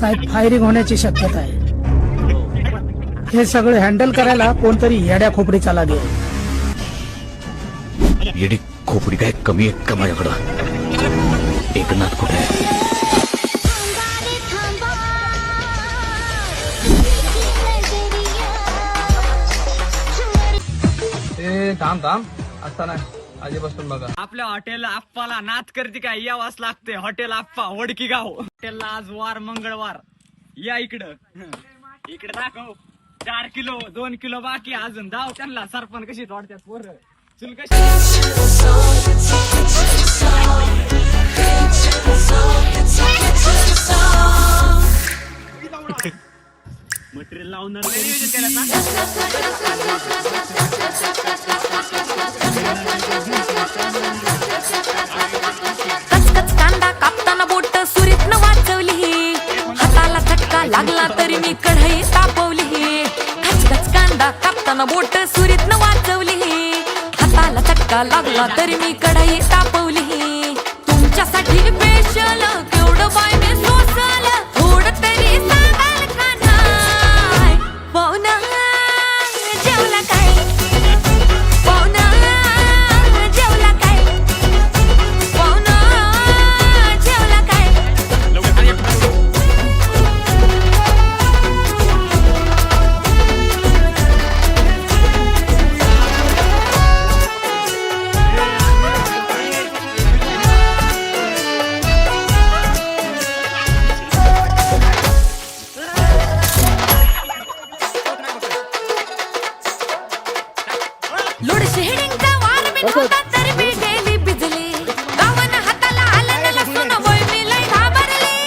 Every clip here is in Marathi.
साहेब फायरिंग होण्याची शक्यता आहे. हे सगळं हँडल करायला कोणतरी येड्या खोपडीचा लागेल. येडी खोपडी काय कमी आहे का माझ्याकडं? एकनाथ कुठे आहे? थांब थांब असताना आधीपासून बघा. आपल्या हॉटेल आप्पाला नाद करते काय यावाच लागते. हॉटेल आप्पा वडकी गाव हॉटेलला आज वार मंगळवार. या इकडं इकडे दाखव. 4 किलो 2 किलो बाकी अजून धाव त्यांना. सरपण कशी तोडतात पोरं. चुल कशी मटेरियल लावणार त्याला ना. कचकच कांदा कापताना बोट सुरीत न वाचवली. हाताला चटका लागला तरी मी कढई तापवली. कचकच कांदा कापताना बोट सुरीत न वाचवली. हाताला चटका लागला तरी मी कढई तापवली. तुमच्यासाठी स्पेशल केवढं बाय मी सोसल. थोडं तरी सांगाल का नाही? पाहुणा जेवला काय? पाहुणा जेवला काय? पाहुणा जेवला काय? लोडशेडिंगचा वार बिन होता तरी मी गेली भिजली. गावानं हाताला आलं न लसूण वय मी लय घाबरली.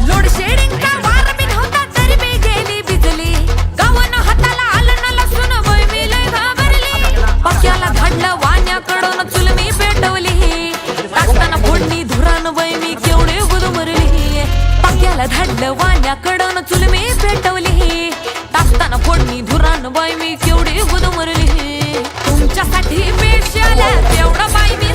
लोडशेडिंगचा वार बिन होता तरी मी गेली भिजली. गावानं हाताला आलं न लसूण वय मी लय घाबरली. पाक्याला धाडलं वाण्याकडून चुल मी पेटवली. टाकताना फोडणी धुरान वय मी केवढे गुदमरली. पाक्याला धाडलं वाण्याकडून चुल मी पेटवली. टाकताना फोडणी धुरान बाई मी केवढी गुदमरली. तुमच्यासाठी स्पेशल एवढं बाई मी